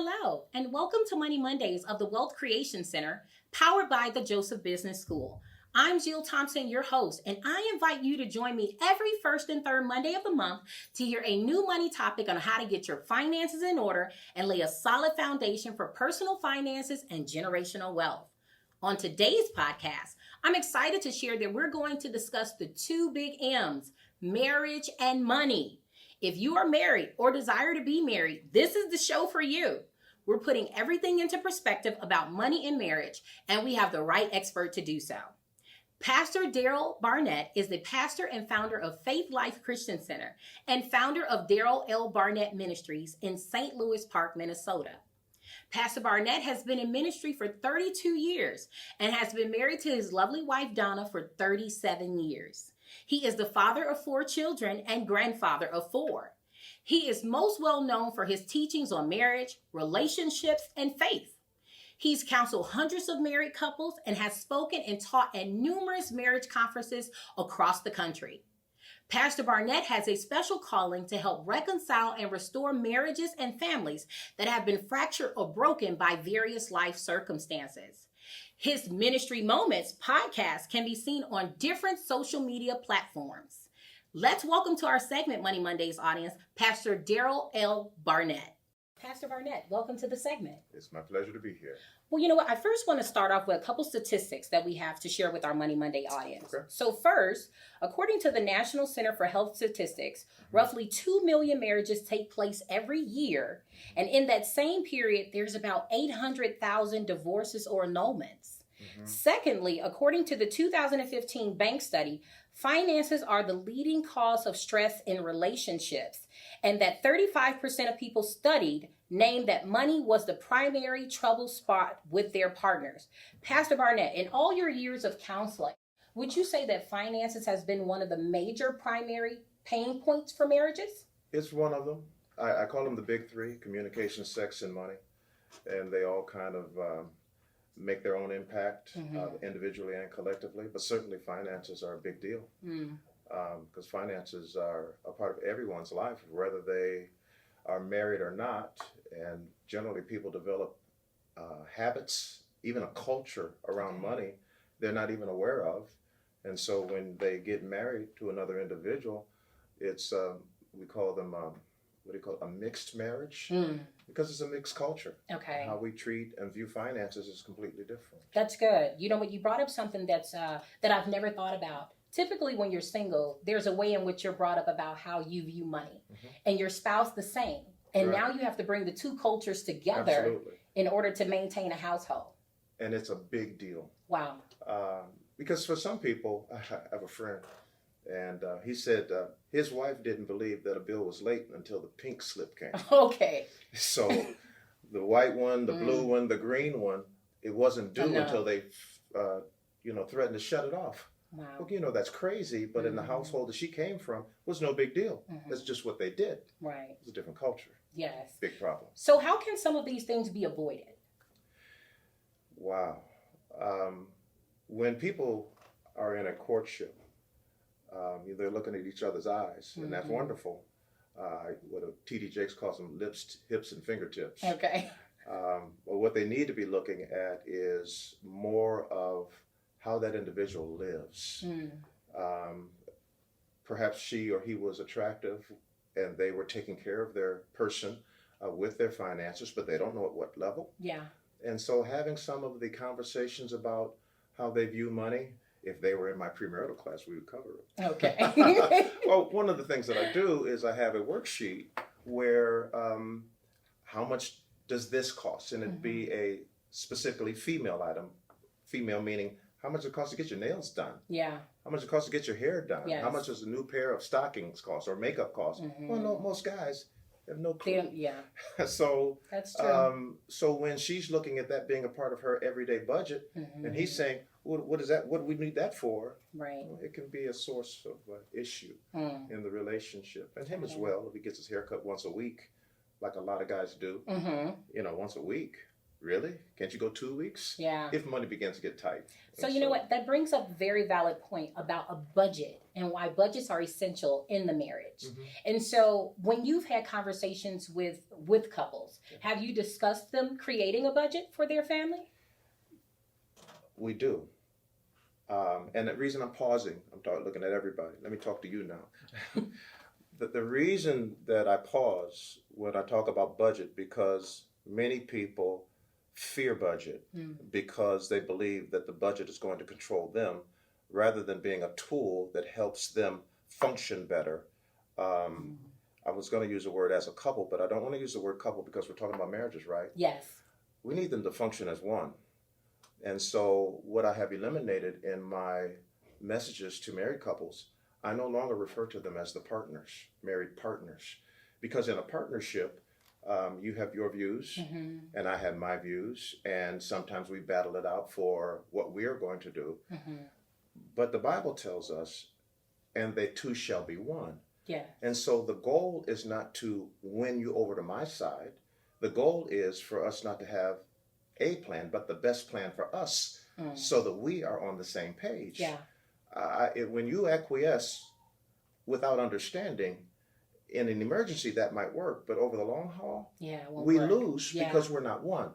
Hello, and welcome to Money Mondays of the Wealth Creation Center, powered by the Joseph Business School. I'm Jill Thompson, your host, and I invite you to join me every first and third Monday of the month to hear a new money topic on how to get your finances in order and lay a solid foundation for personal finances and generational wealth. On today's podcast, I'm excited to share that we're going to discuss the two big M's, marriage and money. If you are married or desire to be married, this is the show for you. We're putting everything into perspective about money and marriage, and we have the right expert to do so. Pastor Daryl Barnett is the pastor and founder of Faith Life Christian Center and founder of Daryl L Barnett Ministries in St. Louis Park, Minnesota. Pastor Barnett has been in ministry for 32 years and has been married to his lovely wife, Donna, for 37 years. He is the father of 4 children and grandfather of 4. He is most well known for his teachings on marriage, relationships, and faith. He's counseled hundreds of married couples and has spoken and taught at numerous marriage conferences across the country. Pastor Barnett has a special calling to help reconcile and restore marriages and families that have been fractured or broken by various life circumstances. His Ministry Moments podcast can be seen on different social media platforms. Let's welcome to our segment, Money Mondays audience, Pastor Daryl L. Barnett. Pastor Barnett, welcome to the segment. It's my pleasure to be here. Well, you know what? I first want to start off with a couple statistics that we have to share with our Money Monday audience. Okay. So first, according to the National Center for Health Statistics, roughly 2 million marriages take place every year. And in that same period, there's about 800,000 divorces or annulments. Secondly, according to the 2015 bank study, finances are the leading cause of stress in relationships, and that 35% of people studied named that money was the primary trouble spot with their partners. Pastor Barnett, in all your years of counseling, would you say that finances has been one of the major primary pain points for marriages? It's one of them. I call them the big 3, communication, sex, and money. And they all kind of make their own impact individually and collectively. But certainly finances are a big deal because finances are a part of everyone's life, whether they are married or not. And generally people develop habits, even a culture around money they're not even aware of. And so when they get married to another individual, it's, we call them, a mixed marriage? Because it's a mixed culture. Okay. How we treat and view finances is completely different. That's good. You know what? You brought up something that's that I've never thought about. Typically, when you're single, there's a way in which you're brought up about how you view money, and your spouse the same. And Right. now you have to bring the two cultures together Absolutely. in order to maintain a household. And it's a big deal. Wow. Because for some people, I have a friend, and he said his wife didn't believe that a bill was late until the pink slip came. Okay. So the white one, the blue one, the green one, it wasn't due until they, threatened to shut it off. Wow. Well, that's crazy, but in the household that she came from, was no big deal. That's just what they did. Right. It's a different culture. Yes. Big problem. So how can some of these things be avoided? Wow. When people are in a courtship, they're looking at each other's eyes, and that's wonderful. What T.D. Jakes calls them lips, hips, and fingertips. Okay. But what they need to be looking at is more of how that individual lives. Perhaps she or he was attractive, and they were taking care of their person with their finances, but they don't know at what level. Yeah. And so having some of the conversations about how they view money, if they were in my premarital class, we would cover it. Okay. Well, one of the things that I do is I have a worksheet where how much does this cost? And it'd be a specifically female item. Female meaning how much it costs to get your nails done. Yeah. How much it costs to get your hair done. Yes. How much does a new pair of stockings cost or makeup cost? Well, no, most guys have no clue. Yeah. So That's true. so when she's looking at that being a part of her everyday budget, and he's saying, what is that? What do we need that for? Right. Well, it can be a source of issue in the relationship. And him as well, if he gets his hair cut once a week, like a lot of guys do, once a week, Really? Can't you go 2 weeks? Yeah. If money begins to get tight. So you know what? That brings up a very valid point about a budget and why budgets are essential in the marriage. Mm-hmm. And so when you've had conversations with couples, have you discussed them creating a budget for their family? We do. And the reason I'm pausing, looking at everybody. Let me talk to you now. The reason that I pause when I talk about budget, because many people fear budget because they believe that the budget is going to control them rather than being a tool that helps them function better. I was going to use the word as a couple, but I don't want to use the word couple because we're talking about marriages, right? Yes. We need them to function as one. And so what I have eliminated in my messages to married couples, I no longer refer to them as the partners, married partners, because in a partnership, you have your views and I have my views, and sometimes we battle it out for what we are going to do. But the Bible tells us, and they two shall be one. Yeah. And so the goal is not to win you over to my side. The goal is for us not to have a plan, but the best plan for us so that we are on the same page. Yeah. When you acquiesce without understanding, in an emergency that might work, but over the long haul, we lose because we're not one.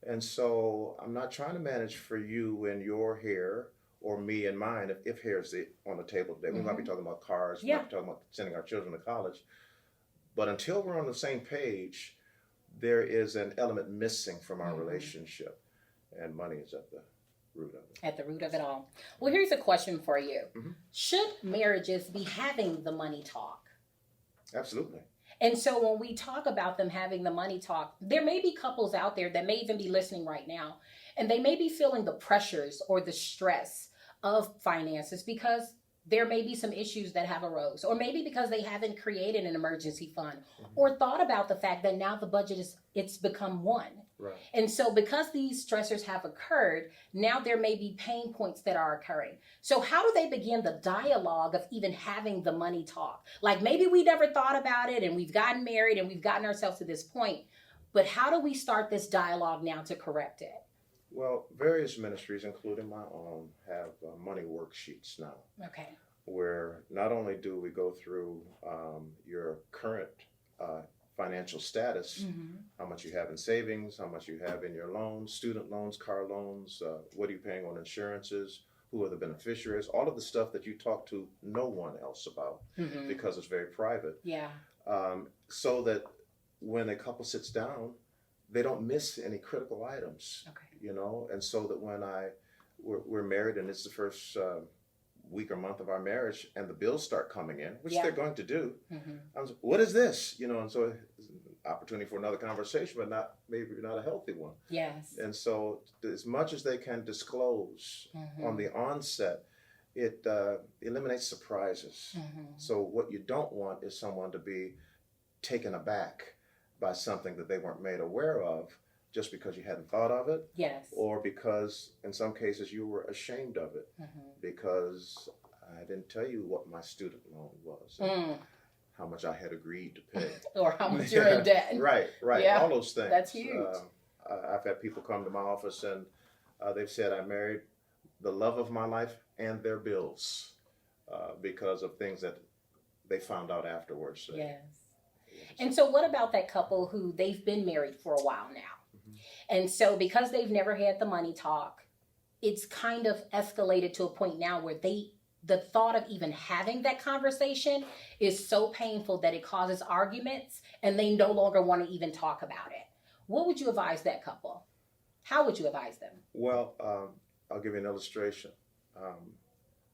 And so I'm not trying to manage for you and your hair or me and mine if hair's on the table today. We might be talking about cars, we might be talking about sending our children to college. But until we're on the same page, there is an element missing from our relationship, and money is at the root of it. At the root of it all. Well, here's a question for you. Should marriages be having the money talk? Absolutely. And so when we talk about them having the money talk, there may be couples out there that may even be listening right now, and they may be feeling the pressures or the stress of finances because there may be some issues that have arose, or maybe because they haven't created an emergency fund or thought about the fact that now the budget it's become one. Right. And so because these stressors have occurred, now there may be pain points that are occurring. So how do they begin the dialogue of even having the money talk? Like maybe we never thought about it and we've gotten married and we've gotten ourselves to this point, but how do we start this dialogue now to correct it? Well, various ministries, including my own, have money worksheets now. Okay. Where not only do we go through your current financial status, how much you have in savings, how much you have in your loans, student loans, car loans, what are you paying on insurances, who are the beneficiaries, all of the stuff that you talk to no one else about because it's very private. Yeah. So that when a couple sits down, they don't miss any critical items. Okay. You know, and so that when we're married and it's the first week or month of our marriage and the bills start coming in, which they're going to do, I was like, what is this? You know, and so it's an opportunity for another conversation, but maybe not a healthy one. Yes. And so as much as they can disclose on the onset, it eliminates surprises. So what you don't want is someone to be taken aback by something that they weren't made aware of just because you hadn't thought of it. Yes. Or because in some cases you were ashamed of it because I didn't tell you what my student loan was, and how much I had agreed to pay. Or how much you're in debt. Right, Yeah, all those things. that's huge. I've had people come to my office and they've said I married the love of my life and their bills because of things that they found out afterwards. Yes. And so what about that couple who they've been married for a while now? And so because they've never had the money talk, it's kind of escalated to a point now where the thought of even having that conversation is so painful that it causes arguments and they no longer want to even talk about it. What would you advise that couple? How would you advise them? Well, I'll give you an illustration.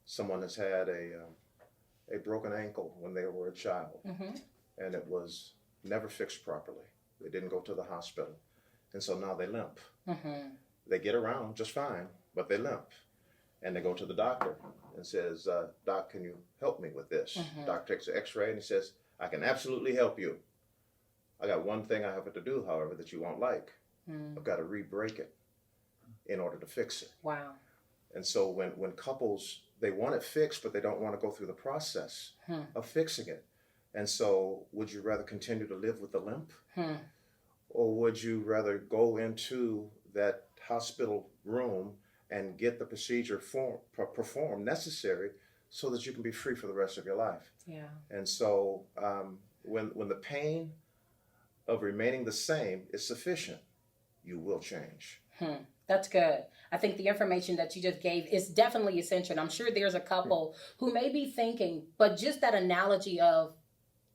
Someone has had a broken ankle when they were a child, and it was never fixed properly. They didn't go to the hospital. And so now they limp. They get around just fine, but they limp. And they go to the doctor and says, Doc, can you help me with this? Doc takes an x-ray and he says, I can absolutely help you. I got one thing I have to do, however, that you won't like. I've got to re-break it in order to fix it. Wow. And so when couples, they want it fixed, but they don't want to go through the process of fixing it. And so would you rather continue to live with the limp? or would you rather go into that hospital room and get the procedure performed necessary so that you can be free for the rest of your life? Yeah. And so when the pain of remaining the same is sufficient, you will change. That's good. I think the information that you just gave is definitely essential. And I'm sure there's a couple who may be thinking, but just that analogy of,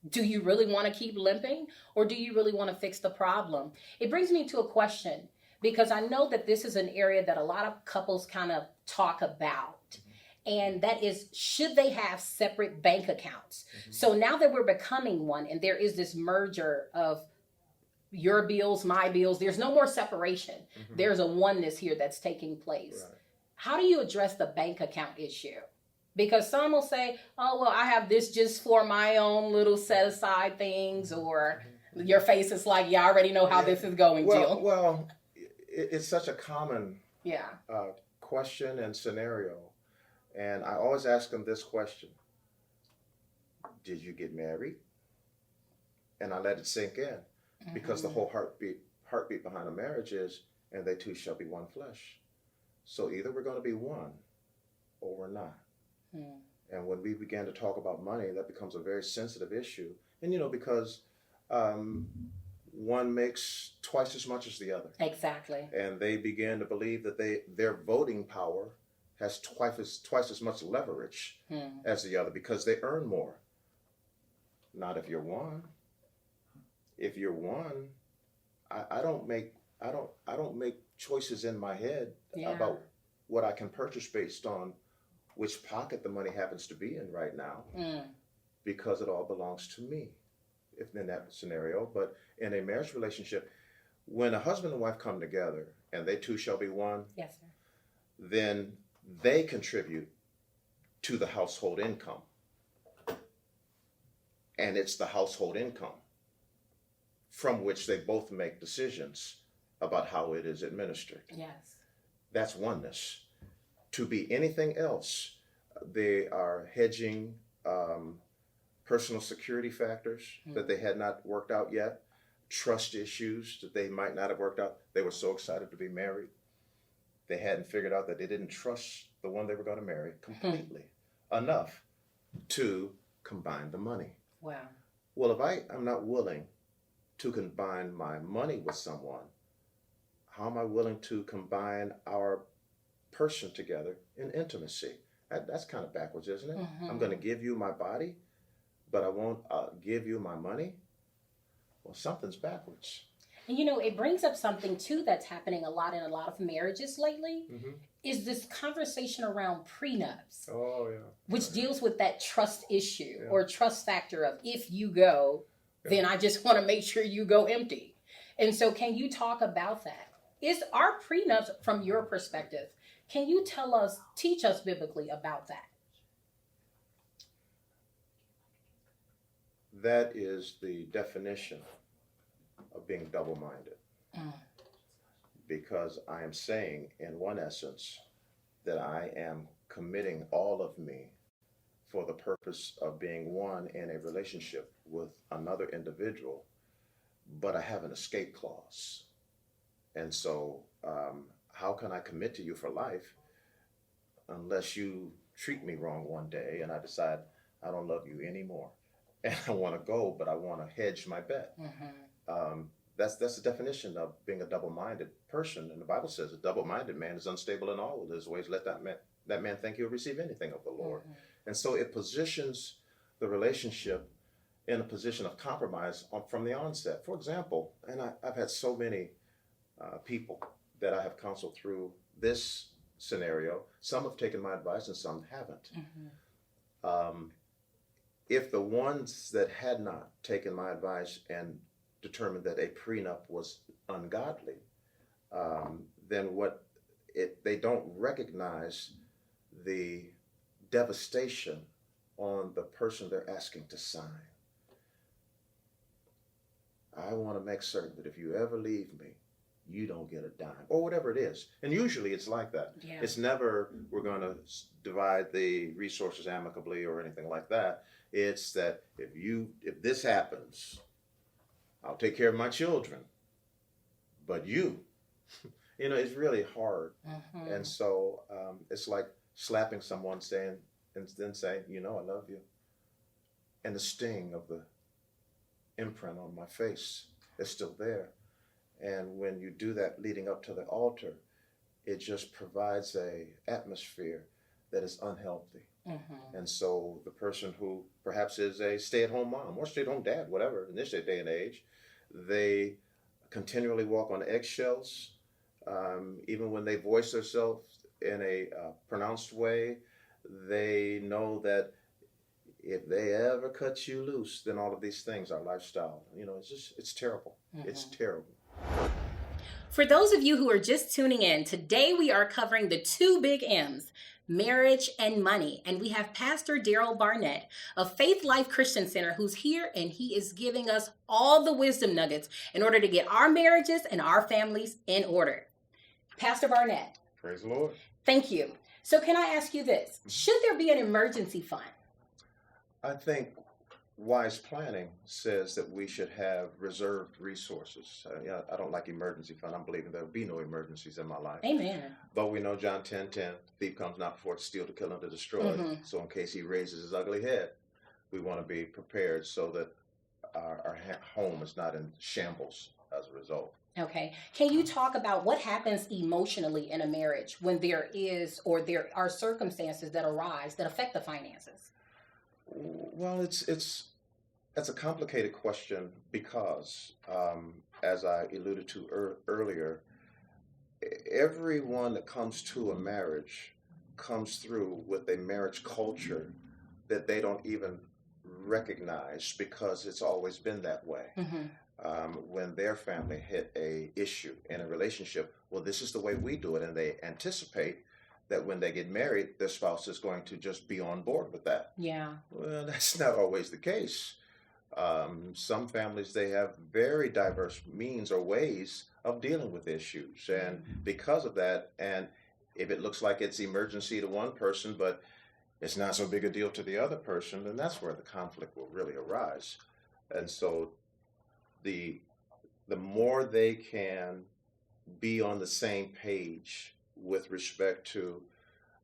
do you really want to keep limping, or do you really want to fix the problem? It brings me to a question, because I know that this is an area that a lot of couples kind of talk about. And that is, should they have separate bank accounts? So now that we're becoming one and there is this merger of your bills, my bills, there's no more separation. There's a oneness here that's taking place. Right. How do you address the bank account issue? Because some will say, oh, well, I have this just for my own little set aside things, or your face is like, yeah, I already know how this is going, Jill. Well, it's such a common Yeah. question and scenario. And I always ask them this question: did you get married? And I let it sink in, because the whole heartbeat behind a marriage is, and they two shall be one flesh. So either we're going to be one or we're not. And when we begin to talk about money, that becomes a very sensitive issue. And, because one makes twice as much as the other. Exactly. And they begin to believe that their voting power has twice as much leverage as the other, because they earn more. Not if you're one. If you're one, I don't make choices in my head about what I can purchase based on which pocket the money happens to be in right now, because it all belongs to me, if in that scenario. But in a marriage relationship, when a husband and wife come together and they two shall be one, yes, sir, then they contribute to the household income. And it's the household income from which they both make decisions about how it is administered. Yes. That's oneness. To be anything else, they are hedging personal security factors that they had not worked out yet, trust issues that they might not have worked out. They were so excited to be married. They hadn't figured out that they didn't trust the one they were going to marry completely enough to combine the money. Wow. Well, if I'm not willing to combine my money with someone, how am I willing to combine our person together in intimacy? That's kind of backwards, isn't it? I'm going to give you my body, but I won't give you my money. Well, something's backwards. And it brings up something too that's happening a lot in a lot of marriages lately, is this conversation around prenups. Oh, yeah. Which deals with that trust issue or trust factor of, if you go, then I just want to make sure you go empty. And so can you talk about that? Are prenups, from your perspective, can you teach us biblically about that? That is the definition of being double-minded. Because I am saying, in one essence, that I am committing all of me for the purpose of being one in a relationship with another individual, but I have an escape clause. And so how can I commit to you for life unless you treat me wrong one day and I decide I don't love you anymore and I want to go, but I want to hedge my bet? That's the definition of being a double-minded person. And the Bible says a double-minded man is unstable in all of his ways. Let that man think he'll receive anything of the Lord. And so it positions the relationship in a position of compromise from the onset. For example, and I've had so many people that I have counseled through this scenario. Some have taken my advice and some haven't. If the ones that had not taken my advice and determined that a prenup was ungodly, then they don't recognize the devastation on the person they're asking to sign. I want to make certain that if you ever leave me, you don't get a dime, or whatever it is. And usually it's like that. Yeah. It's never, we're going to divide the resources amicably or anything like that. It's that if this happens, I'll take care of my children, but you, it's really hard. And so it's like slapping someone saying, and then saying, I love you. And the sting of the imprint on my face is still there. And when you do that leading up to the altar, it just provides a atmosphere that is unhealthy. And so the person who perhaps is a stay-at-home mom or stay-at-home dad, whatever, in this day and age, they continually walk on eggshells. Even when they voice themselves in a pronounced way, they know that if they ever cut you loose, then all of these things are lifestyle. It's terrible. It's terrible. For those of you who are just tuning in, today we are covering the two big M's, marriage and money. And we have Pastor Daryl Barnett of Faith Life Christian Center who's here, and he is giving us all the wisdom nuggets in order to get our marriages and our families in order. Pastor Barnett. Praise the Lord. Thank you. So can I ask you this? Should there be an emergency fund? I think wise planning says that we should have reserved resources. I don't like emergency fund. I'm believing there will be no emergencies in my life. Amen. But we know John 10:10, thief comes not before to steal, to kill, and to destroy. So in case he raises his ugly head, we want to be prepared so that our home is not in shambles as a result. Okay. Can you talk about what happens emotionally in a marriage when there are circumstances that arise that affect the finances? Well, it's a complicated question because, as I alluded to earlier, everyone that comes to a marriage comes through with a marriage culture that they don't even recognize because it's always been that way. When their family hit a issue in a relationship, well, this is the way we do it, and they anticipate that when they get married, their spouse is going to just be on board with that. Yeah. Well, that's not always the case. Some families, they have very diverse means or ways of dealing with issues. And because of that, and if it looks like it's emergency to one person, but it's not so big a deal to the other person, then that's where the conflict will really arise. And so the more they can be on the same page with respect to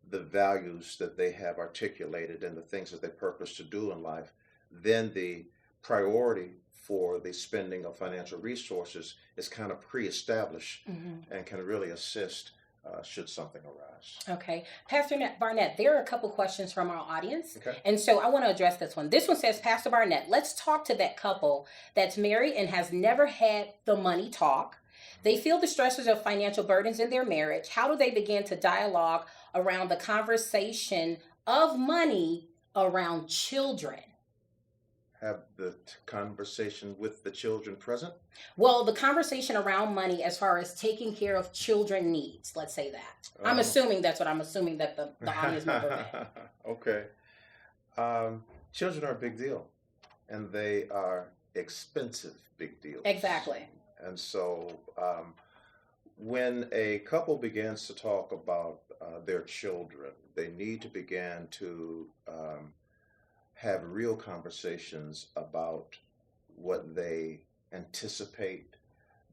the values that they have articulated and the things that they purpose to do in life, then the priority for the spending of financial resources is kind of pre-established and can really assist should something arise. Okay. Pastor Barnett, there are a couple questions from our audience. Okay. And so I want to address this one. This one says, Pastor Barnett, let's talk to that couple that's married and has never had the money talk. They feel the stresses of financial burdens in their marriage. How do they begin to dialogue around the conversation of money around children? Have the conversation with the children present? Well, the conversation around money as far as taking care of children needs, let's say that. I'm assuming that's what I'm assuming that the audience member meant. Okay. Children are a big deal, and they are expensive big deals. Exactly. And so when a couple begins to talk about their children, they need to begin to have real conversations about what they anticipate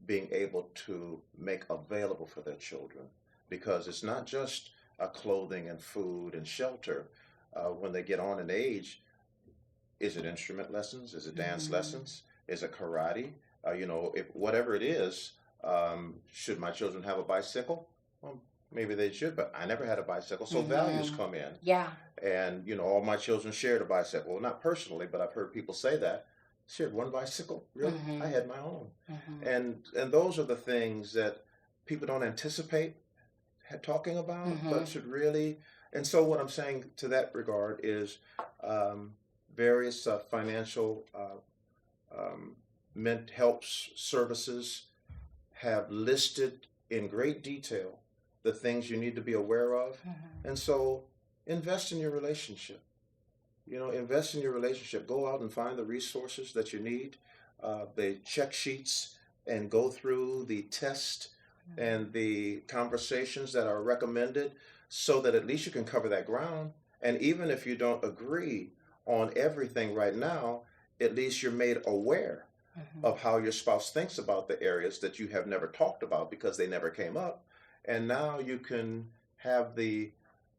being able to make available for their children. Because it's not just clothing and food and shelter. When they get on in age, is it instrument lessons? Is it dance lessons? Is it karate? If whatever it is, should my children have a bicycle? Well, maybe they should, but I never had a bicycle. So values come in. Yeah. And, all my children shared a bicycle. Well, not personally, but I've heard people say that. Shared one bicycle? Really? I had my own. And those are the things that people don't anticipate talking about, but should really. And so what I'm saying to that regard is various financial mental health services have listed in great detail the things you need to be aware of. And so invest in your relationship. Invest in your relationship. Go out and find the resources that you need, the check sheets, and go through the test and the conversations that are recommended so that at least you can cover that ground. And even if you don't agree on everything right now, at least you're made aware of how your spouse thinks about the areas that you have never talked about because they never came up. And now you can have the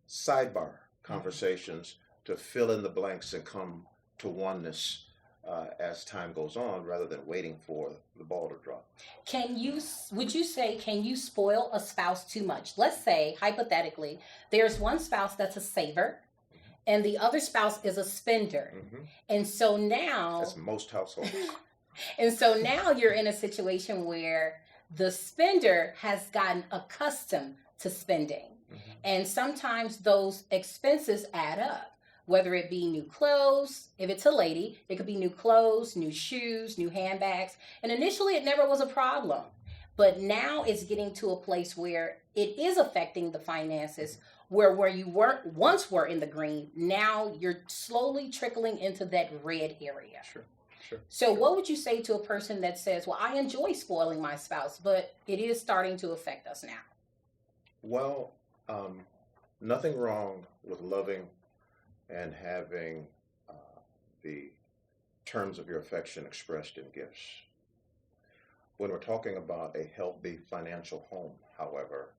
sidebar conversations to fill in the blanks and come to oneness as time goes on, rather than waiting for the ball to drop. Would you say, can you spoil a spouse too much? Let's say, hypothetically, there's one spouse that's a saver and the other spouse is a spender. And so now... That's most households. And so now you're in a situation where the spender has gotten accustomed to spending. And sometimes those expenses add up. Whether it be new clothes, if it's a lady, it could be new clothes, new shoes, new handbags. And initially it never was a problem. But now it's getting to a place where it is affecting the finances, where you once were in the green, now you're slowly trickling into that red area. Sure. So what would you say to a person that says, well, I enjoy spoiling my spouse, but it is starting to affect us now? Well, nothing wrong with loving and having the terms of your affection expressed in gifts. When we're talking about a healthy financial home, however,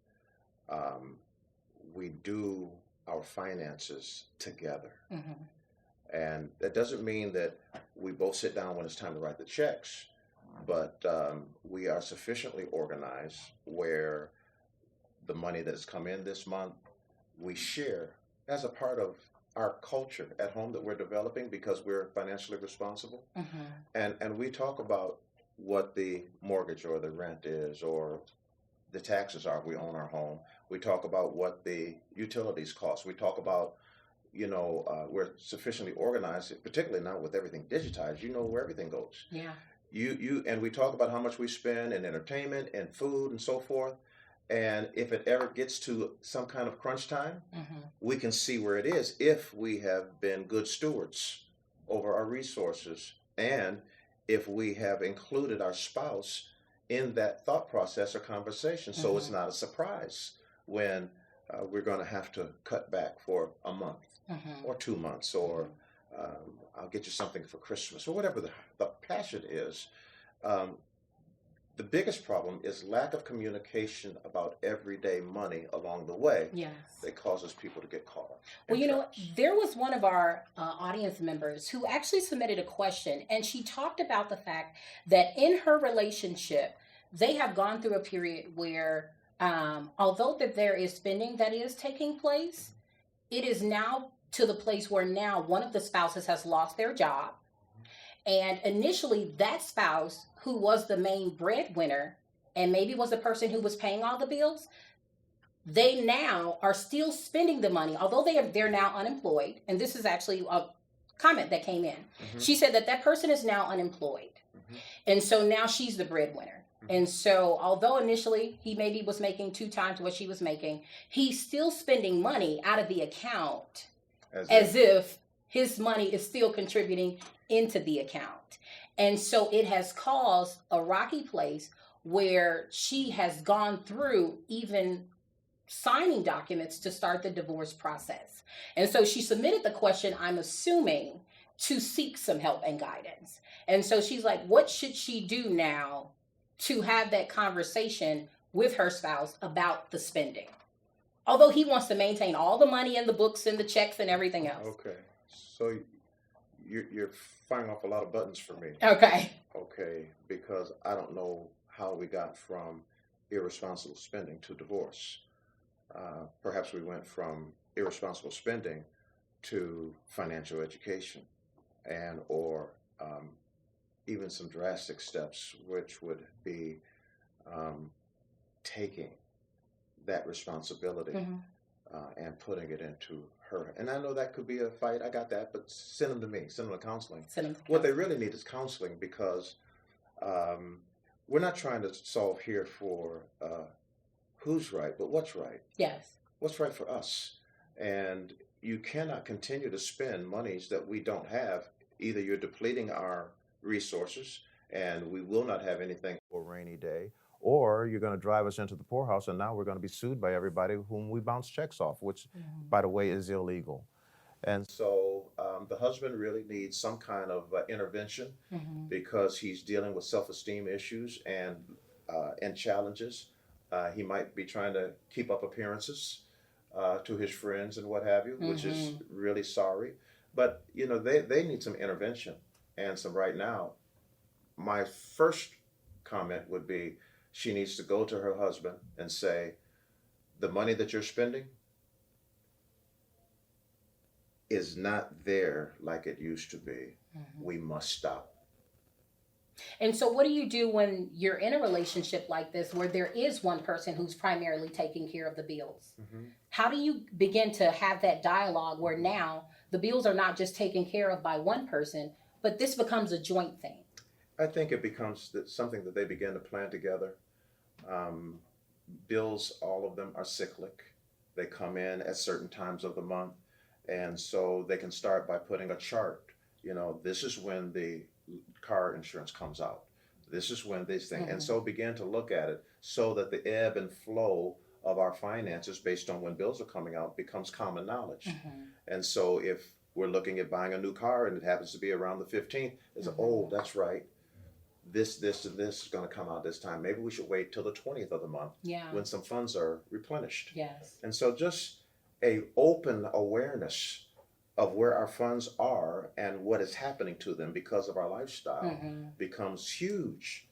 we do our finances together. And that doesn't mean that we both sit down when it's time to write the checks, but we are sufficiently organized where the money that has come in this month, we share as a part of our culture at home that we're developing because we're financially responsible. And we talk about what the mortgage or the rent is or the taxes are if we own our home. We talk about what the utilities cost. We talk about, we're sufficiently organized, particularly now with everything digitized, you know where everything goes. Yeah. And we talk about how much we spend in entertainment and food and so forth. And if it ever gets to some kind of crunch time, we can see where it is if we have been good stewards over our resources and if we have included our spouse in that thought process or conversation. So it's not a surprise when we're going to have to cut back for a month or 2 months or I'll get you something for Christmas or whatever the passion is. The biggest problem is lack of communication about everyday money along the way. Yes. That causes people to get caught up. Well, there was one of our audience members who actually submitted a question, and she talked about the fact that in her relationship, they have gone through a period where although that there is spending that is taking place, it is now to the place where now one of the spouses has lost their job. And initially, that spouse who was the main breadwinner and maybe was the person who was paying all the bills, they now are still spending the money, although they're now unemployed. And this is actually a comment that came in. She said that person is now unemployed. And so now she's the breadwinner. And so although initially he maybe was making 2 times what she was making, he's still spending money out of the account as if his money is still contributing into the account. And so it has caused a rocky place where she has gone through even signing documents to start the divorce process. And so she submitted the question, I'm assuming, to seek some help and guidance. And so she's like, what should she do now to have that conversation with her spouse about the spending? Although he wants to maintain all the money in the books and the checks and everything else. Okay. So you're firing off a lot of buttons for me. Okay. Because I don't know how we got from irresponsible spending to divorce. Perhaps we went from irresponsible spending to financial education or even some drastic steps, which would be taking that responsibility and putting it into her. And I know that could be a fight. I got that, but send them to me. Send them to counseling. What they really need is counseling because we're not trying to solve here for who's right, but what's right. Yes. What's right for us. And you cannot continue to spend monies that we don't have. Either you're depleting our resources and we will not have anything for a rainy day, or you're going to drive us into the poorhouse and now we're going to be sued by everybody whom we bounce checks off, which, by the way, is illegal. And so the husband really needs some kind of intervention because he's dealing with self-esteem issues and challenges. He might be trying to keep up appearances to his friends and what have you, which is really sorry. But they need some intervention. And so right now, my first comment would be she needs to go to her husband and say, the money that you're spending is not there like it used to be. We must stop. And so what do you do when you're in a relationship like this where there is one person who's primarily taking care of the bills? How do you begin to have that dialogue where now the bills are not just taken care of by one person, but this becomes a joint thing? I think it becomes something that they begin to plan together. Bills, all of them are cyclic. They come in at certain times of the month. And so they can start by putting a chart. This is when the car insurance comes out. This is when this thing. And so begin to look at it so that the ebb and flow of our finances based on when bills are coming out becomes common knowledge. And so if we're looking at buying a new car and it happens to be around the 15th, it's oh, that's right. This, and this is going to come out this time. Maybe we should wait till the 20th of the month when some funds are replenished. And so just a open awareness of where our funds are and what is happening to them because of our lifestyle becomes huge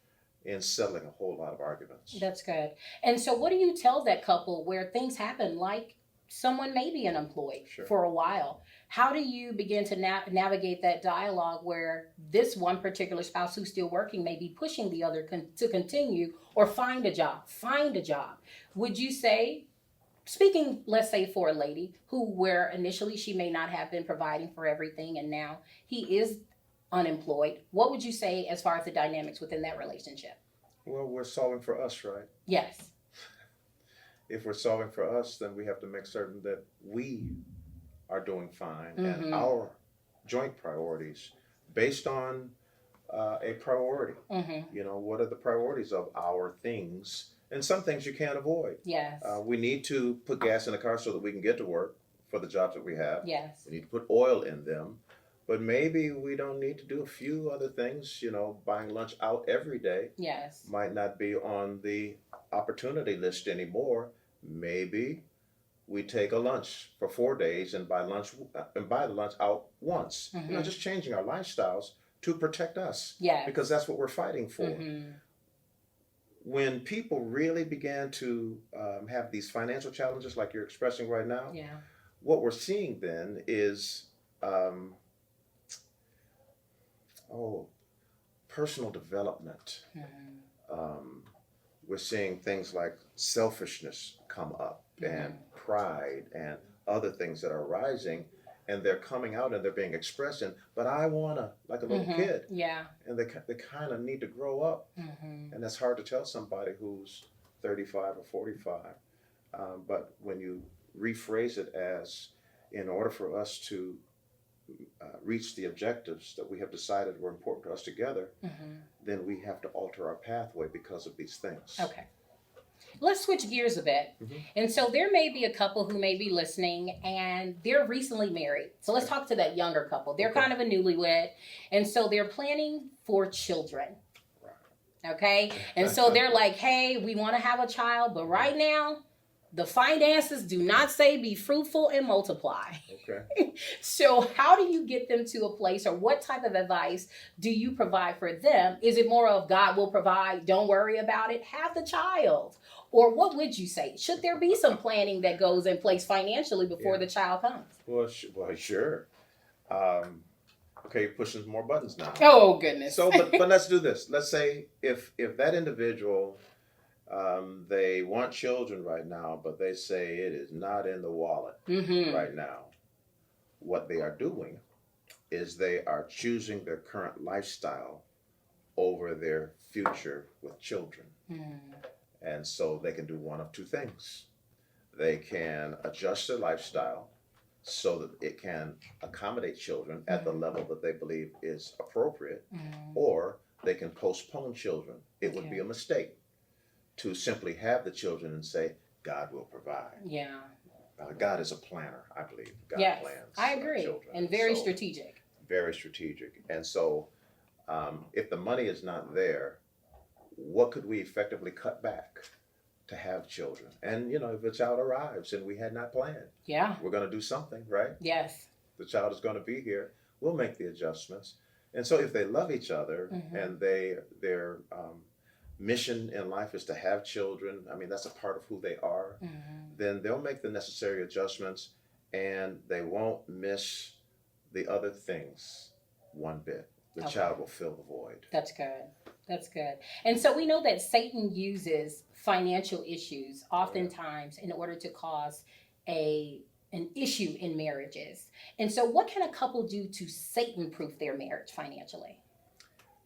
in settling a whole lot of arguments. That's good. And so what do you tell that couple where things happen, like someone may be unemployed for a while? How do you begin to navigate that dialogue where this one particular spouse who's still working may be pushing the other to continue or find a job? Would you say, speaking, let's say, for a lady where initially she may not have been providing for everything and now he is unemployed, what would you say as far as the dynamics within that relationship? Well, we're solving for us, right? Yes. If we're solving for us, then we have to make certain that we are doing fine and our joint priorities based on a priority. What are the priorities of our things? And some things you can't avoid. Yes. We need to put gas in the car so that we can get to work for the jobs that we have. Yes. We need to put oil in them. But maybe we don't need to do a few other things. Buying lunch out every day might not be on the opportunity list anymore. Maybe we take a lunch for 4 days and buy the lunch out once. Just changing our lifestyles to protect us. Because that's what we're fighting for. When people really began to have these financial challenges like you're expressing right now, what we're seeing then is personal development. We're seeing things like selfishness come up and pride and other things that are rising, and they're coming out and they're being expressed in, but I wanna, like a little kid. And they kind of need to grow up. And that's hard to tell somebody who's 35 or 45. But when you rephrase it as, in order for us to reach the objectives that we have decided were important to us together, then we have to alter our pathway because of these things. Okay. Let's switch gears a bit. And so there may be a couple who may be listening and they're recently married. So let's talk to that younger couple. They're kind of a newlywed. And so they're planning for children. Okay. And so they're like, hey, we want to have a child, but right now the finances do not say be fruitful and multiply. Okay. So how do you get them to a place, or what type of advice do you provide for them? Is it more of God will provide, don't worry about it, have the child? Or what would you say? Should there be some planning that goes in place financially before the child comes? Well, sure. Okay, you're pushing some more buttons now. Oh, goodness. So, but let's do this. Let's say if that individual, they want children right now, but they say it is not in the wallet right now. What they are doing is they are choosing their current lifestyle over their future with children. And so they can do one of two things. They can adjust their lifestyle so that it can accommodate children at the level that they believe is appropriate, or they can postpone children. It would be a mistake to simply have the children and say, God will provide. God is a planner, I believe. God Yes, plans I agree. children. And very So, strategic. very strategic. And so if the money is not there, what could we effectively cut back to have children? And, if a child arrives and we had not planned, Yeah. we're going to do something, right? Yes. The child is going to be here. We'll make the adjustments. And so if they love each other and their mission in life is to have children, I mean, that's a part of who they are, then they'll make the necessary adjustments and they won't miss the other things one bit. The child will fill the void. That's good. That's good. And so we know that Satan uses financial issues oftentimes in order to cause an issue in marriages. And so what can a couple do to Satan-proof their marriage financially?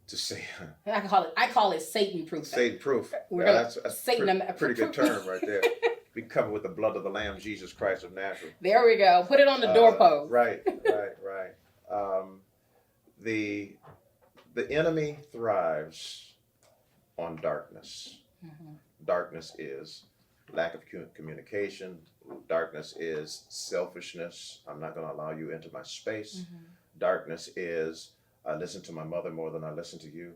To say, I call it Satan-proof. Satan-proof. That's a pretty good term right there. Be covered with the blood of the Lamb, Jesus Christ of Nazareth. There we go. Put it on the doorpost. Right. The enemy thrives on darkness. Darkness is lack of communication. Darkness is selfishness. I'm not going to allow you into my space. Darkness is I listen to my mother more than I listen to you.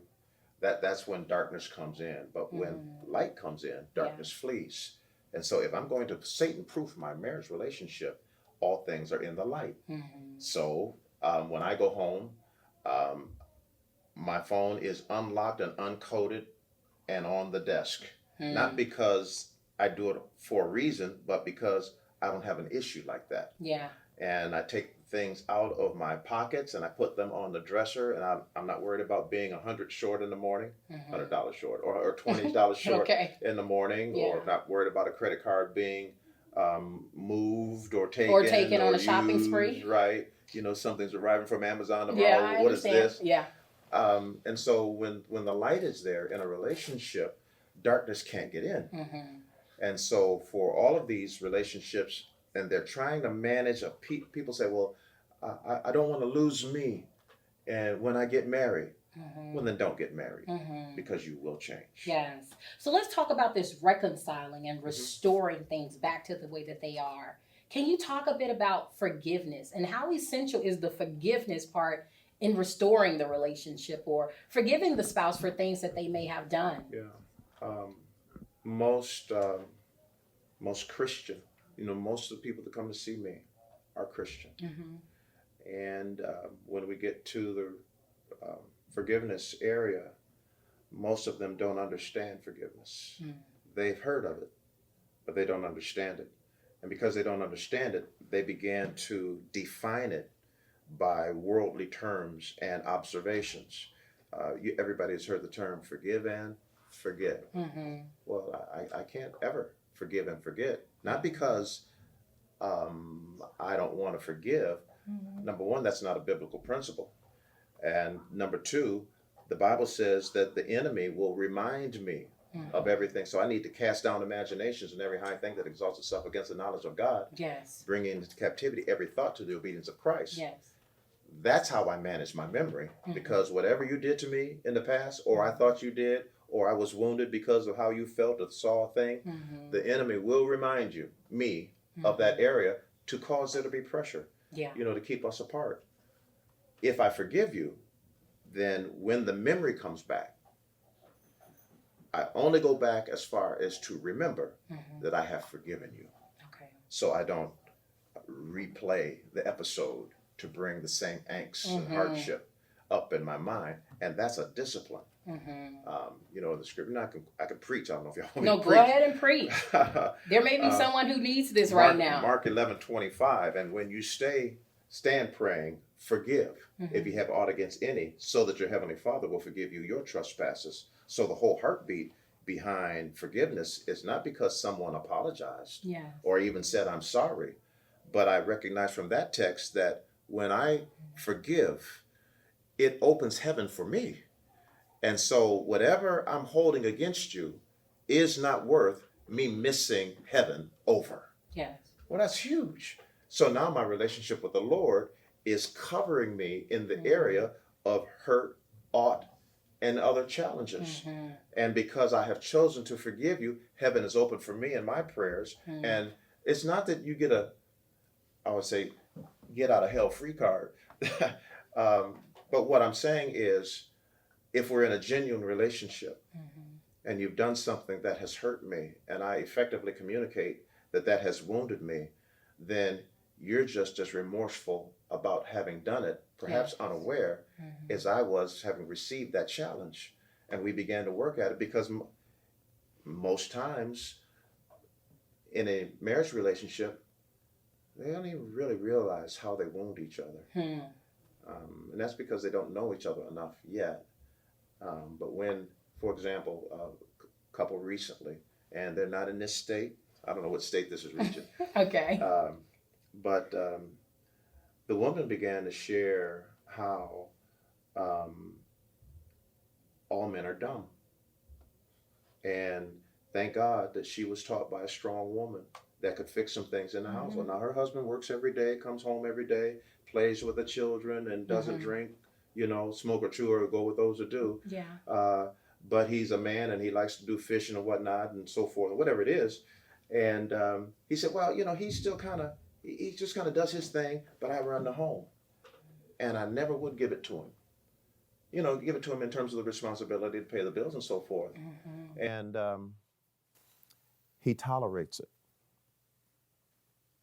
That's when darkness comes in. But when light comes in, darkness flees. And so if I'm going to Satan-proof my marriage relationship, all things are in the light. So when I go home, my phone is unlocked and uncoded and on the desk. Not because I do it for a reason, but because I don't have an issue like that. Yeah. And I take things out of my pockets and I put them on the dresser, and I'm not worried about being $100 short in the morning, $100 short, or $20 short in the morning, or not worried about a credit card being moved or taken on a shopping spree. Right. Something's arriving from Amazon tomorrow. What is this? Yeah. And so when the light is there in a relationship, darkness can't get in. And so for all of these relationships, and they're trying to manage people say, well, I don't want to lose me and when I get married. Well, then don't get married because you will change. Yes. So let's talk about this reconciling and restoring things back to the way that they are. Can you talk a bit about forgiveness and how essential is the forgiveness part in restoring the relationship or forgiving the spouse for things that they may have done? Yeah. Most Christian, most of the people that come to see me are Christian. And when we get to the forgiveness area, most of them don't understand forgiveness. They've heard of it, but they don't understand it. And because they don't understand it, they began to define it by worldly terms and observations. Everybody has heard the term forgive and forget. Well, I can't ever forgive and forget. Not because I don't want to forgive. Number one, that's not a biblical principle. And number two, the Bible says that the enemy will remind me of everything. So I need to cast down imaginations and every high thing that exalts itself against the knowledge of God. Yes. Bringing into captivity every thought to the obedience of Christ. Yes. That's how I manage my memory. Because whatever you did to me in the past, or I thought you did, or I was wounded because of how you felt or saw a thing, the enemy will remind me of that area to cause there to be pressure, to keep us apart. If I forgive you, then when the memory comes back, I only go back as far as to remember that I have forgiven you. Okay. So I don't replay the episode to bring the same angst and hardship up in my mind. And that's a discipline. The scripture. I can preach. I don't know if y'all want me to preach. No, go ahead and preach. There may be someone who needs this right now. Mark 11:25. And when you stand praying, forgive if you have aught against any, so that your heavenly Father will forgive you your trespasses. So the whole heartbeat behind forgiveness is not because someone apologized or even said, I'm sorry. But I recognize from that text that when I forgive, it opens heaven for me. And so whatever I'm holding against you is not worth me missing heaven over. Yes. Well, that's huge. So now my relationship with the Lord is covering me in the area of hurt, ought, and other challenges. And because I have chosen to forgive you, heaven is open for me in my prayers. And it's not that you get I would say, get out of hell free card. But what I'm saying is, if we're in a genuine relationship and you've done something that has hurt me and I effectively communicate that has wounded me, then you're just as remorseful about having done it, perhaps unaware, as I was having received that challenge. And we began to work at it because most times in a marriage relationship, they don't even really realize how they wound each other. And that's because they don't know each other enough yet. But when, for example, a couple recently, and they're not in this state, I don't know what state this is reaching. Okay. But the woman began to share how all men are dumb. And thank God that she was taught by a strong woman that could fix some things in the household. Now, her husband works every day, comes home every day, plays with the children, and doesn't drink, smoke or chew or go with those that do. Yeah. But he's a man and he likes to do fishing and whatnot and so forth, or whatever it is. And he said, well, he's still he just kind of does his thing, but I run the home. And I never would give it to him. Give it to him in terms of the responsibility to pay the bills and so forth. And he tolerates it.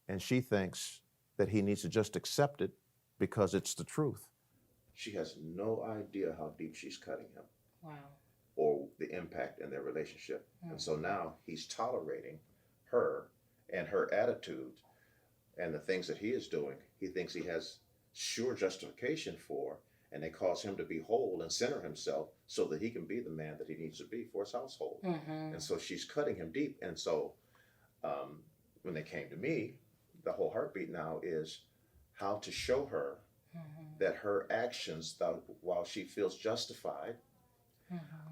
And she thinks that he needs to just accept it because it's the truth. She has no idea how deep she's cutting him. Wow. Or the impact in their relationship. And so now he's tolerating her and her attitude and the things that he is doing. He thinks he has sure justification for, and they cause him to be whole and center himself so that he can be the man that he needs to be for his household. And so she's cutting him deep. And so when they came to me, the whole heartbeat now is how to show her that her actions, while she feels justified,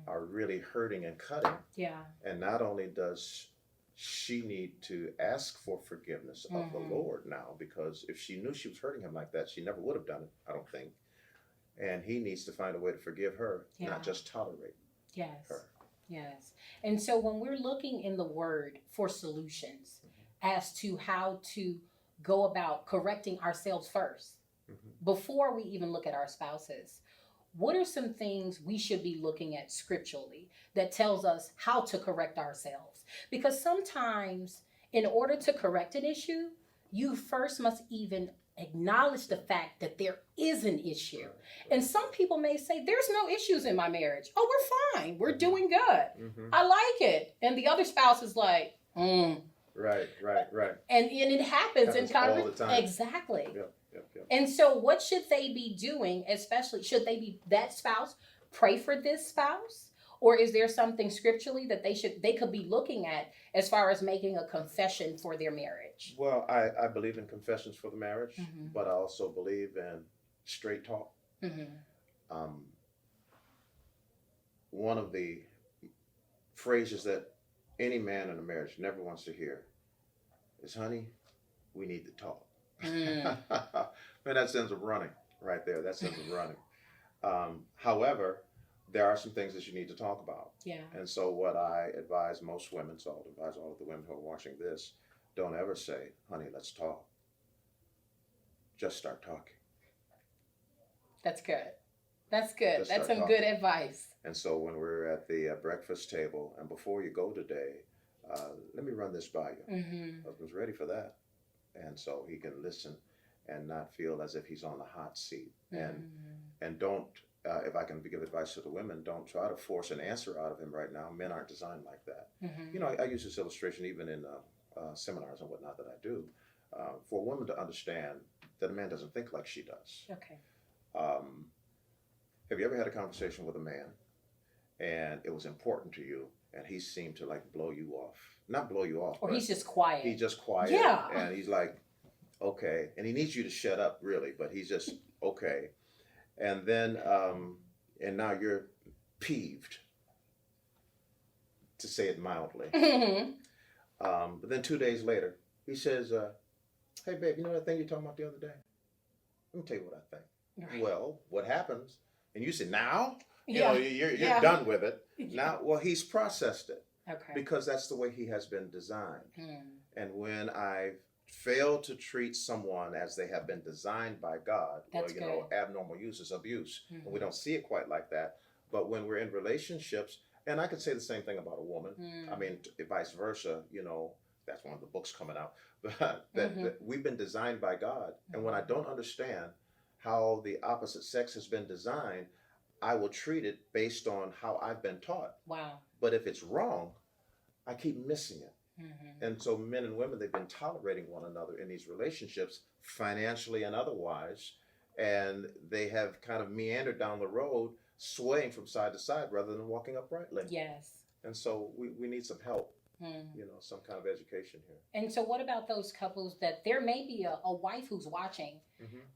are really hurting and cutting. Yeah. And not only does she need to ask for forgiveness of the Lord now, because if she knew she was hurting him like that, she never would have done it, I don't think. And he needs to find a way to forgive her, not just tolerate her. Yes. And so when we're looking in the Word for solutions as to how to go about correcting ourselves first, before we even look at our spouses, what are some things we should be looking at scripturally that tells us how to correct ourselves? Because sometimes in order to correct an issue, you first must even acknowledge the fact that there is an issue. And some people may say, there's no issues in my marriage. Oh, we're fine. We're doing good. I like it. And the other spouse is like, Right. And it happens in all the time. Exactly. Yep. And so what should they be doing, especially, should they be, that spouse, pray for this spouse? Or is there something scripturally that they could be looking at as far as making a confession for their marriage? Well, I believe in confessions for the marriage, but I also believe in straight talk. One of the phrases that any man in a marriage never wants to hear is, honey, we need to talk. Man, that sends them running right there. That sends them running. However, there are some things that you need to talk about. Yeah. And so what I advise most women, so I'll advise all of the women who are watching this, don't ever say, honey, let's talk. Just start talking. That's good. That's good. Just That's start some talking. good advice. And so when we're at the breakfast table, and before you go today, let me run this by you. Husband's ready for that. And so he can listen and not feel as if he's on the hot seat. And don't, if I can give advice to the women, don't try to force an answer out of him right now. Men aren't designed like that. I use this illustration even in seminars and whatnot that I do, for a woman to understand that a man doesn't think like she does. Okay. Have you ever had a conversation with a man and it was important to you and he seemed to like blow you off? Not blow you off. Or he's just quiet. He's just quiet. Yeah. And he's like, okay. And he needs you to shut up, really, but he's just, okay. And then, and now you're peeved, to say it mildly. But then 2 days later, he says, hey, babe, you know that thing you talking about the other day? Let me tell you what I think. Right. Well, what happens? And you say, now? You're done with it. Now, well, he's processed it. Okay. Because that's the way he has been designed. And when I fail to treat someone as they have been designed by God, That's well, good. abnormal use is abuse. Mm-hmm. And we don't see it quite like that. But when we're in relationships, and I could say the same thing about a woman, I mean, vice versa, that's one of the books coming out, but that we've been designed by God. And when I don't understand how the opposite sex has been designed, I will treat it based on how I've been taught. Wow. But if it's wrong, I keep missing it. Mm-hmm. And so men and women, they've been tolerating one another in these relationships, financially and otherwise, and they have kind of meandered down the road, swaying from side to side rather than walking uprightly. Yes. And so we need some help, some kind of education here. And so what about those couples that there may be a wife who's watching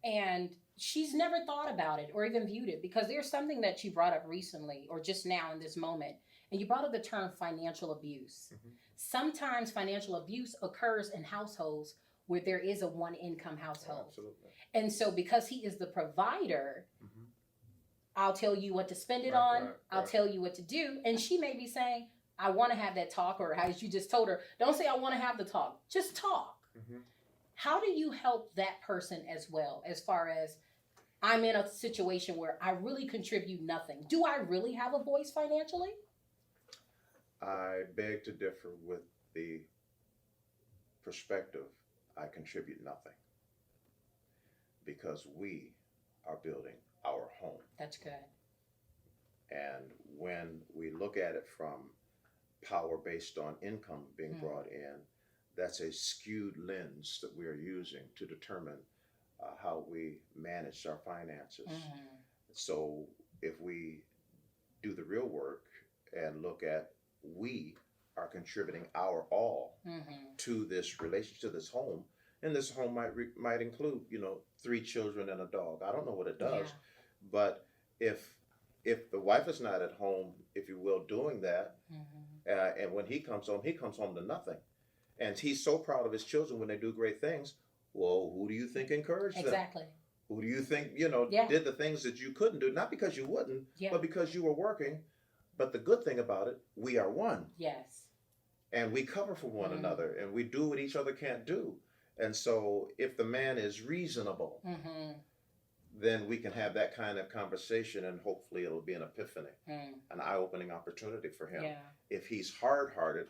and she's never thought about it or even viewed it? Because there's something that you brought up recently or just now in this moment, and you brought up the term financial abuse. Sometimes financial abuse occurs in households where there is a one income household. Oh, absolutely. And so because he is the provider, I'll tell you what to spend it on. I'll tell you what to do. And she may be saying, I want to have that talk, or as you just told her, don't say I want to have the talk, just talk. How do you help that person as well, as far as I'm in a situation where I really contribute nothing? Do I really have a voice financially? I beg to differ with the perspective I contribute nothing, because we are building our home. That's good. And when we look at it from power based on income being brought in, that's a skewed lens that we are using to determine how we manage our finances. So if we do the real work and look at we are contributing our all to this relationship, to this home, and this home might include 3 children and a dog. I don't know what it does, but if the wife is not at home, if you will, doing that, and when he comes home to nothing, and he's so proud of his children when they do great things. Well, who do you think encouraged them? Exactly. Who do you think did the things that you couldn't do? Not because you wouldn't, but because you were working. But the good thing about it, we are one. Yes. And we cover for one another, and we do what each other can't do. And so if the man is reasonable, then we can have that kind of conversation, and hopefully it'll be an epiphany, an eye-opening opportunity for him. Yeah. If he's hard-hearted,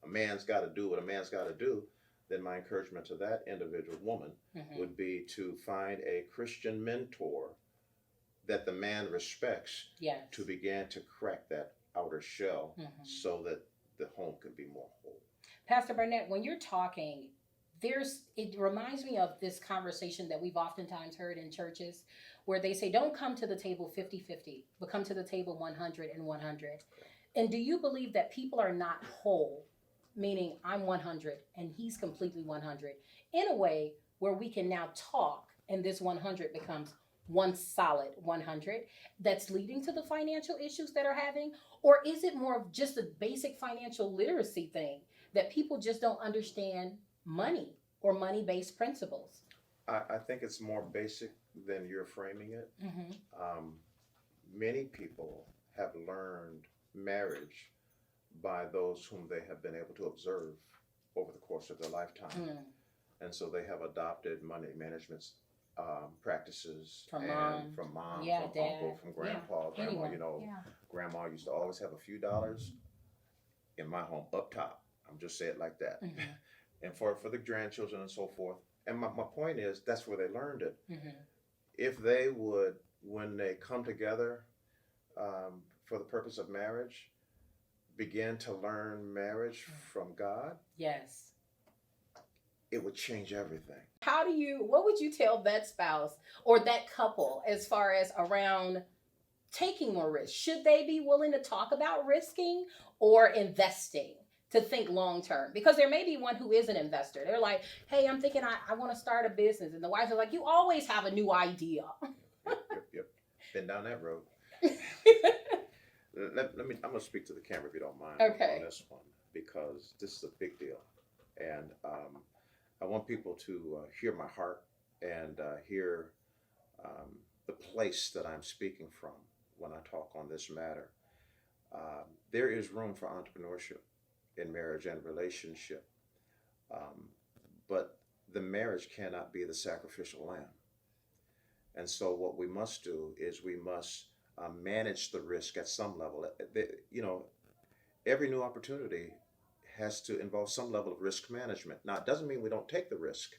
a man's got to do what a man's got to do, then my encouragement to that individual woman would be to find a Christian mentor that the man respects, to begin to crack that outer shell so that the home can be more whole. Pastor Barnett, when you're talking, it reminds me of this conversation that we've oftentimes heard in churches where they say, don't come to the table 50-50, but come to the table 100 and 100. And do you believe that people are not whole, meaning I'm 100 and he's completely 100, in a way where we can now talk and this 100 becomes one solid 100 that's leading to the financial issues that are having? Or is it more of just a basic financial literacy thing that people just don't understand money or money-based principles? I think it's more basic than you're framing it. Many people have learned marriage by those whom they have been able to observe over the course of their lifetime. And so they have adopted money management practices from mom, from dad, uncle, from grandpa, grandma. Grandma used to always have a few dollars in my home up top. I'm just saying it like that. And for the grandchildren and so forth. And my point is, that's where they learned it. If they would, when they come together for the purpose of marriage, begin to learn marriage from God, yes, it would change everything. What would you tell that spouse or that couple as far as around taking more risk? Should they be willing to talk about risking or investing? To think long term, because there may be one who is an investor. They're like, hey, I'm thinking I want to start a business. And the wife is like, you always have a new idea. Yep. Been down that road. I'm going to speak to the camera if you don't mind on this one, because this is a big deal. And I want people to hear my heart and hear the place that I'm speaking from when I talk on this matter. There is room for entrepreneurship in marriage and relationship. But the marriage cannot be the sacrificial lamb. And so what we must do is we must manage the risk at some level. Every new opportunity has to involve some level of risk management. Now, it doesn't mean we don't take the risk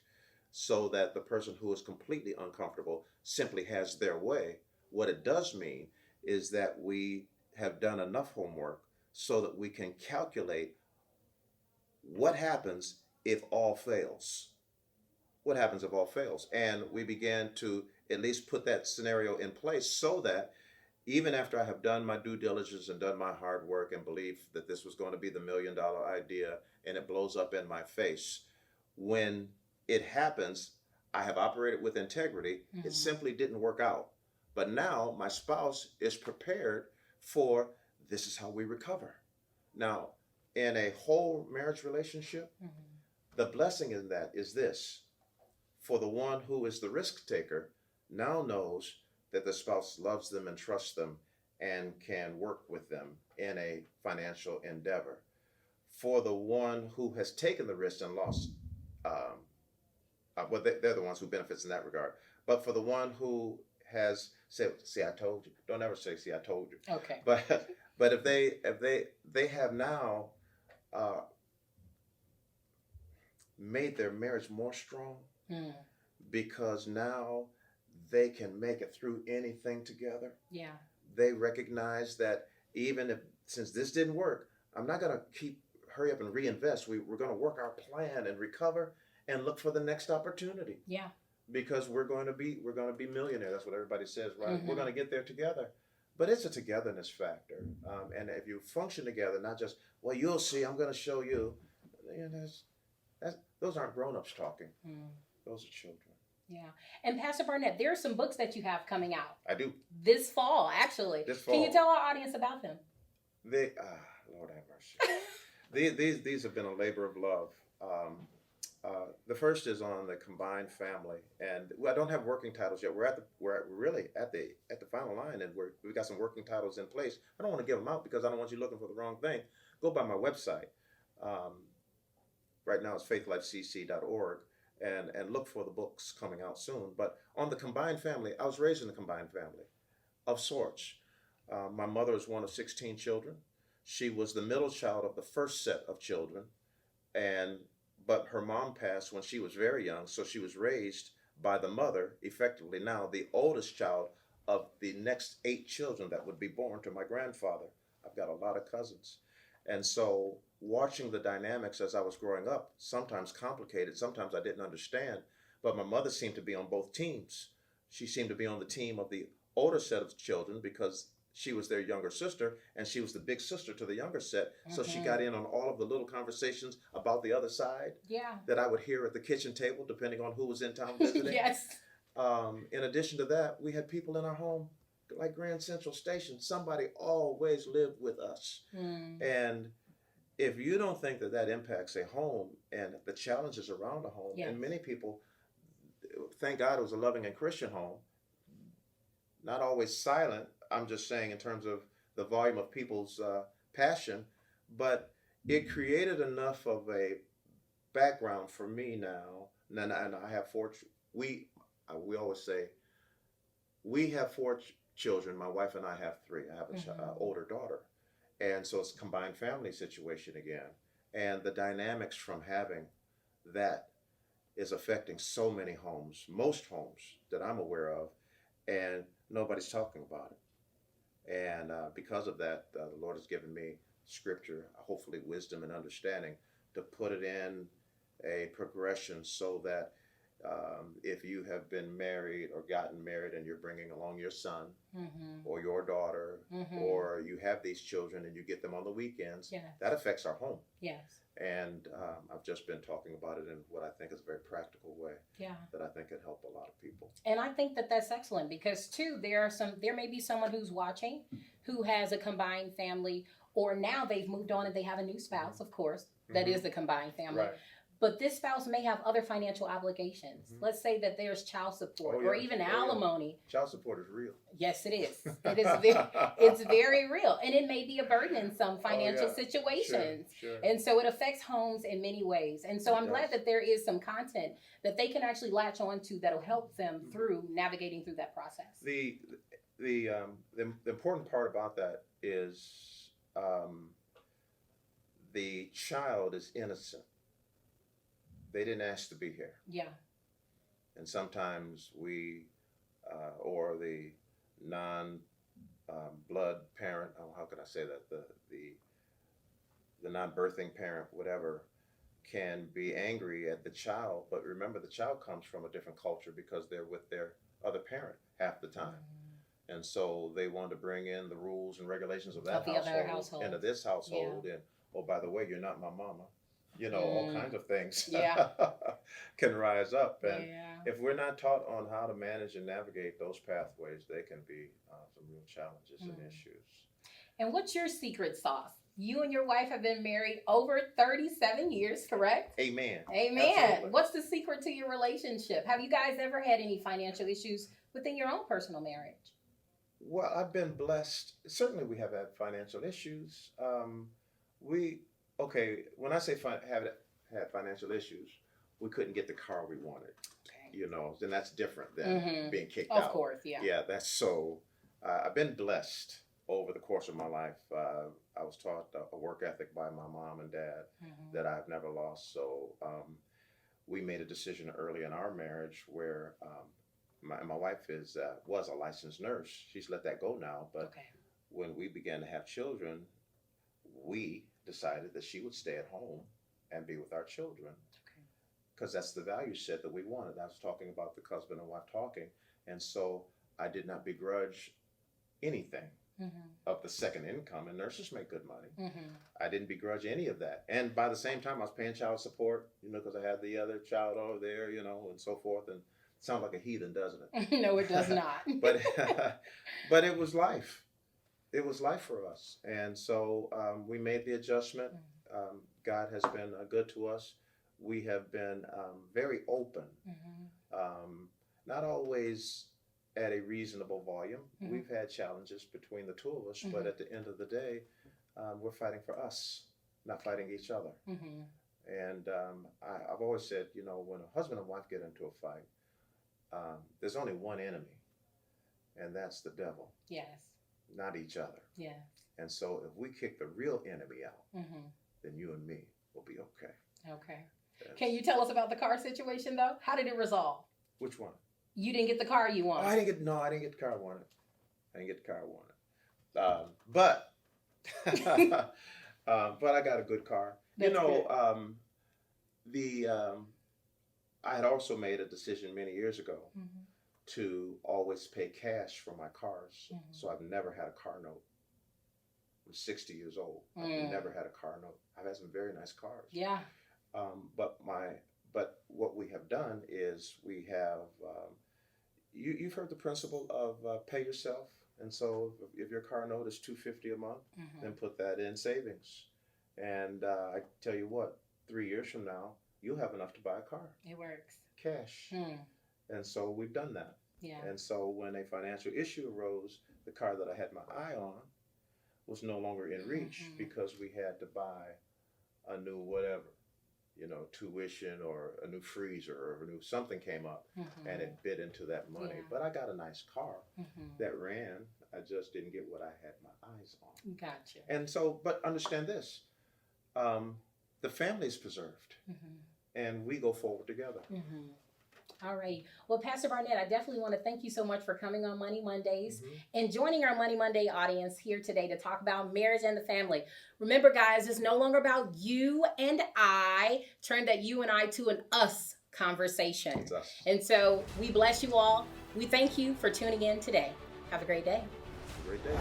so that the person who is completely uncomfortable simply has their way. What it does mean is that we have done enough homework so that we can calculate what happens if all fails. What happens if all fails? And we began to at least put that scenario in place so that even after I have done my due diligence and done my hard work and believe that this was going to be the $1 million idea and it blows up in my face, when it happens, I have operated with integrity. Mm-hmm. It simply didn't work out. But now my spouse is prepared for this is how we recover. Now, in a whole marriage relationship, the blessing in that is this. For the one who is the risk taker now knows that the spouse loves them and trusts them and can work with them in a financial endeavor. For the one who has taken the risk and lost, they're the ones who benefits in that regard. But for the one who has said, "See, I told you," don't ever say, "See, I told you." Okay. But if they have now made their marriage more strong, because now they can make it through anything together. Yeah. They recognize that since this didn't work, I'm not going to hurry up and reinvest. We're going to work our plan and recover and look for the next opportunity. Yeah. Because we're going to be millionaires. That's what everybody says, right? Mm-hmm. We're going to get there together. But it's a togetherness factor. And if you function together, not just, well, you'll see, I'm going to show you. Those aren't grown-ups talking. Those are children. Yeah. And Pastor Barnett, there are some books that you have coming out. I do. This fall, actually. This fall. Can you tell our audience about them? Lord have mercy. These have been a labor of love. The first is on the combined family, and I don't have working titles yet. We're really at the final line, and we've got some working titles in place. I don't want to give them out because I don't want you looking for the wrong thing. Go by my website. Right now it's faithlifecc.org. And look for the books coming out soon. But on the combined family, I was raised in a combined family of sorts. My mother is one of 16 children. She was the middle child of the first set of children, but her mom passed when she was very young, so she was raised by the mother, effectively now the oldest child of the next 8 children that would be born to my grandfather. I've got a lot of cousins. And so watching the dynamics as I was growing up, sometimes complicated, sometimes I didn't understand, but my mother seemed to be on both teams. She seemed to be on the team of the older set of children because she was their younger sister, and she was the big sister to the younger set. Mm-hmm. So she got in on all of the little conversations about the other side that I would hear at the kitchen table, depending on who was in town visiting. Yes. In addition to that, we had people in our home like Grand Central Station. Somebody always lived with us. And if you don't think that impacts a home and the challenges around a home, and many people, thank God it was a loving and Christian home, not always silent, I'm just saying in terms of the volume of people's passion, but it created enough of a background for me now, and I have 4, we always say, we have 4 children, my wife and I have 3. I have an older daughter. And so it's a combined family situation again. And the dynamics from having that is affecting so many homes, most homes that I'm aware of, and nobody's talking about it. And because of that, the Lord has given me scripture, hopefully wisdom and understanding, to put it in a progression so that if you have been married or gotten married and you're bringing along your son or your daughter or you have these children and you get them on the weekends, that affects our home. Yes. And I've just been talking about it in what I think is a very practical way that I think could help a lot of people. And I think that that's excellent because, too, there may be someone who's watching who has a combined family, or now they've moved on and they have a new spouse, of course, that is the combined family. Right. but this spouse may have other financial obligations. Let's say that there's child support or even alimony. Child support is real. Yes, it is. It is it's very real. And it may be a burden in some financial situations. Sure. And so it affects homes in many ways. And so I'm glad that there is some content that they can actually latch on to that'll help them through navigating through that process. The important part about that is the child is innocent. They didn't ask to be here. Yeah. And sometimes we, or the non-blood parent, how could I say that? The non-birthing parent, whatever, can be angry at the child. But remember, the child comes from a different culture because they're with their other parent half the time. And so they want to bring in the rules and regulations of that household into this household. And, oh, by the way, you're not my mama. You know, all kinds of things can rise up. And if we're not taught on how to manage and navigate those pathways, they can be some real challenges and issues. And what's your secret sauce? You and your wife have been married over 37 years, correct? Amen. Absolutely. What's the secret to your relationship? Have you guys ever had any financial issues within your own personal marriage? Well, I've been blessed. Certainly we have had financial issues. When I say had financial issues, we couldn't get the car we wanted. You know, and that's different than being kicked out. Of course, yeah. Yeah, that's so. I've been blessed over the course of my life. I was taught a work ethic by my mom and dad that I've never lost. So we made a decision early in our marriage where my wife was a licensed nurse. She's let that go now. But when we began to have children, we decided that she would stay at home and be with our children. Because that's the value set that we wanted. I was talking about the husband and wife talking. And so I did not begrudge anything of the second income. And nurses make good money. I didn't begrudge any of that. And by the same time, I was paying child support, you know, because I had the other child over there, you know, and so forth. And it sounds like a heathen, doesn't it? No, it does not. But it was life. It was life for us. And so we made the adjustment. God has been good to us. We have been very open, not always at a reasonable volume. We've had challenges between the two of us, but at the end of the day, we're fighting for us, not fighting each other. And I've always said, you know, when a husband and wife get into a fight, there's only one enemy, and that's the devil. Yes. Not each other. Yeah. And so if we kick the real enemy out, then you and me will be okay. Okay. Can you tell us about the car situation, though? How did it resolve? Which one? You didn't get the car you wanted. I didn't get the car I wanted. But I got a good car. That's good. I had also made a decision many years ago to always pay cash for my cars. So I've never had a car note. I'm 60 years old. I've never had a car note. I've had some very nice cars. Yeah. But what we have done is we have, you've heard the principle of pay yourself. And so if your car note is $250 a month, then put that in savings. And I tell you what, 3 years from now, you'll have enough to buy a car. It works. Cash. And so we've done that. Yeah. And so when a financial issue arose, the car that I had my eye on was no longer in reach because we had to buy a new whatever, you know, tuition or a new freezer or a new something came up and it bit into that money. Yeah. But I got a nice car that ran. I just didn't get what I had my eyes on. Gotcha. And so, but understand this, the family is preserved and we go forward together. All right. Well, Pastor Barnett, I definitely want to thank you so much for coming on Money Mondays and joining our Money Monday audience here today to talk about marriage and the family. Remember, guys, it's no longer about you and I. Turn that you and I to an us conversation. It's us. And so we bless you all. We thank you for tuning in today. Have a great day. Great day.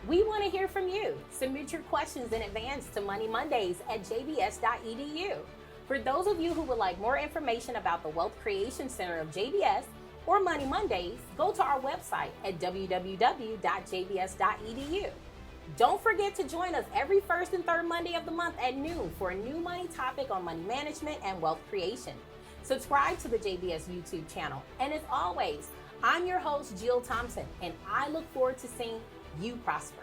We want to hear from you. Submit your questions in advance to moneymondays@jbs.edu. For those of you who would like more information about the Wealth Creation Center of JBS or Money Mondays, go to our website at www.jbs.edu. Don't forget to join us every first and third Monday of the month at noon for a new money topic on money management and wealth creation. Subscribe to the JBS YouTube channel. And as always, I'm your host, Jill Thompson, and I look forward to seeing you prosper.